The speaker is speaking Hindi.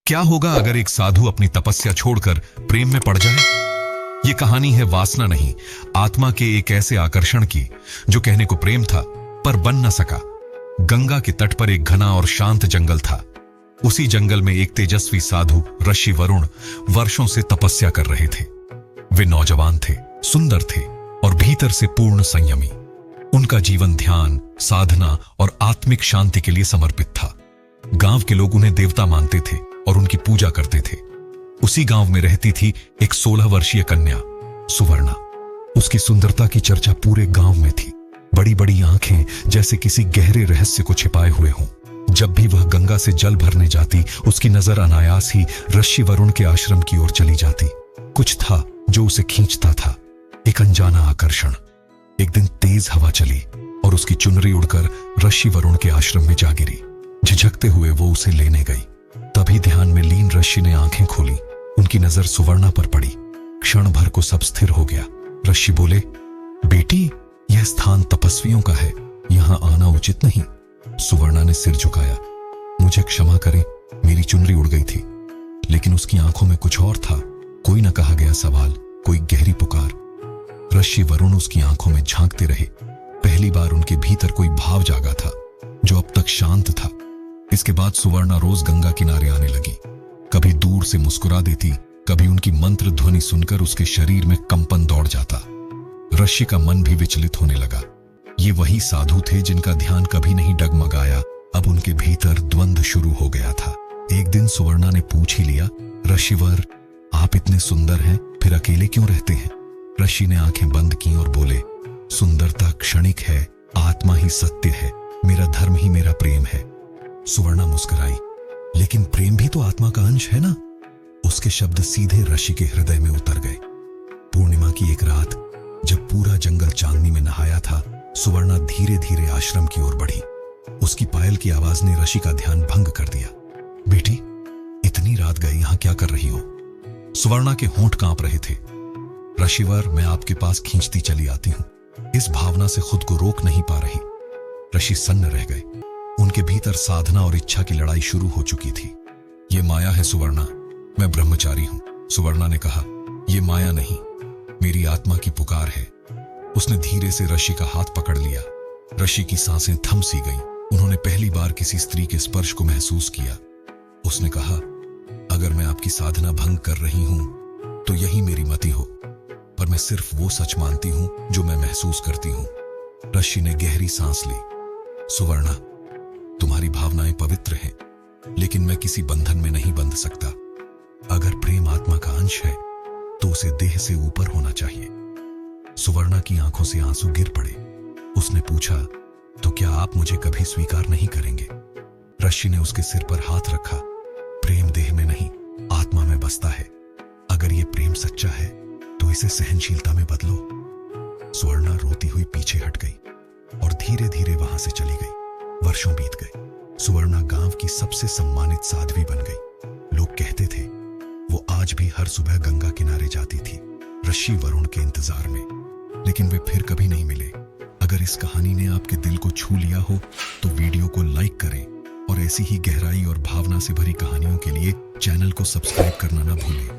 क्या होगा अगर एक साधु अपनी तपस्या छोड़कर प्रेम में पड़ जाए? ये कहानी है वासना नहीं, आत्मा के एक ऐसे आकर्षण की जो कहने को प्रेम था पर बन न सका। गंगा के तट पर एक घना और शांत जंगल था। उसी जंगल में एक तेजस्वी साधु ऋषि वरुण वर्षों से तपस्या कर रहे थे। वे नौजवान थे, सुंदर थे और भीतर से पूर्ण संयमी। उनका जीवन ध्यान, साधना और आत्मिक शांति के लिए समर्पित था। गांव के लोग उन्हें देवता मानते थे और उनकी पूजा करते थे। उसी गांव में रहती थी एक 16 वर्षीय कन्या सुवर्णा। उसकी सुंदरता की चर्चा पूरे गांव में थी। बड़ी बड़ी आंखें जैसे किसी गहरे रहस्य को छिपाए हुए हों। जब भी वह गंगा से जल भरने जाती, उसकी नजर अनायास ही ऋषि वरुण के आश्रम की ओर चली जाती। कुछ था जो उसे खींचता था, एक अनजाना आकर्षण। एक दिन तेज हवा चली और उसकी चुनरी उड़कर ऋषि वरुण के आश्रम में जा गिरी। झिझकते हुए वो उसे लेने गई। तभी ध्यान में लीन ऋषि ने आंखें खोली। उनकी नजर सुवर्णा पर पड़ी। क्षण भर को सब स्थिर हो गया। ऋषि बोले, बेटी, यह स्थान तपस्वियों का है, यहां आना उचित नहीं। सुवर्णा ने सिर झुकाया। मुझे क्षमा करें, मेरी चुनरी उड़ गई थी। लेकिन उसकी आंखों में कुछ और था। कोई न कहा गया सवाल, कोई गहरी पुकार। ऋषि वरुण उसकी आंखों में झांकते रहे। पहली बार उनके भीतर कोई भाव जागा था जो अब तक शांत था। इसके बाद सुवर्णा रोज गंगा किनारे आने लगी। कभी दूर से मुस्कुरा देती, कभी उनकी मंत्र ध्वनि सुनकर उसके शरीर में कंपन दौड़ जाता। ऋषि का मन भी विचलित होने लगा। ये वही साधु थे जिनका ध्यान कभी नहीं डगमगाया। अब उनके भीतर द्वंद्व शुरू हो गया था। एक दिन सुवर्णा ने पूछ ही लिया, ऋषिवर, आप इतने सुंदर हैं, फिर अकेले क्यों रहते हैं? ऋषि ने आंखें बंद की और बोले, सुंदरता क्षणिक है, आत्मा ही सत्य है, मेरा धर्म ही मेरा प्रेम है। सुवर्णा मुस्कुराई, लेकिन प्रेम भी तो आत्मा का अंश है ना? उसके शब्द सीधे ऋषि के हृदय में उतर गए। पूर्णिमा की एक रात, जब पूरा जंगल चांदनी में नहाया था, सुवर्णा धीरे धीरे आश्रम की ओर बढ़ी। उसकी पायल की आवाज ने ऋषि का ध्यान भंग कर दिया। बेटी, इतनी रात गई, यहां क्या कर रही हो? सुवर्णा के होंठ कांप रहे थे। ऋषिवर, मैं आपके पास खींचती चली आती हूं। इस भावना से खुद को रोक नहीं पा रही। ऋषि सन्न रह गए। उनके भीतर साधना और इच्छा की लड़ाई शुरू हो चुकी थी। ये माया है सुवर्णा, मैं ब्रह्मचारी हूं। सुवर्णा ने कहा, ये माया नहीं, मेरी आत्मा की पुकार है। उसने धीरे से ऋषि का हाथ पकड़ लिया। ऋषि की सांसें थम सी गईं। उन्होंने पहली बार किसी स्त्री के स्पर्श को महसूस किया। उसने कहा, अगर मैं आपकी साधना भंग कर रही हूं तो यही मेरी मति हो, पर मैं सिर्फ वो सच मानती हूं जो मैं महसूस करती हूं। ऋषि ने गहरी सांस ली। सुवर्णा, तुम्हारी भावनाएं पवित्र हैं, लेकिन मैं किसी बंधन में नहीं बंध सकता। अगर प्रेम आत्मा का अंश है तो उसे देह से ऊपर होना चाहिए। सुवर्णा की आंखों से आंसू गिर पड़े। उसने पूछा, तो क्या आप मुझे कभी स्वीकार नहीं करेंगे? ऋषि ने उसके सिर पर हाथ रखा। प्रेम देह में नहीं, आत्मा में बसता है। अगर ये प्रेम सच्चा है तो इसे सहनशीलता में बदलो। सुवर्णा रोती हुई पीछे हट गई और धीरे धीरे वहां से चली गई। वर्षों बीत गए। सुवर्णा गांव की सबसे सम्मानित साध्वी बन गई। लोग कहते थे वो आज भी हर सुबह गंगा किनारे जाती थी, ऋषि वरुण के इंतजार में। लेकिन वे फिर कभी नहीं मिले। अगर इस कहानी ने आपके दिल को छू लिया हो तो वीडियो को लाइक करें और ऐसी ही गहराई और भावना से भरी कहानियों के लिए चैनल को सब्सक्राइब करना ना भूलें।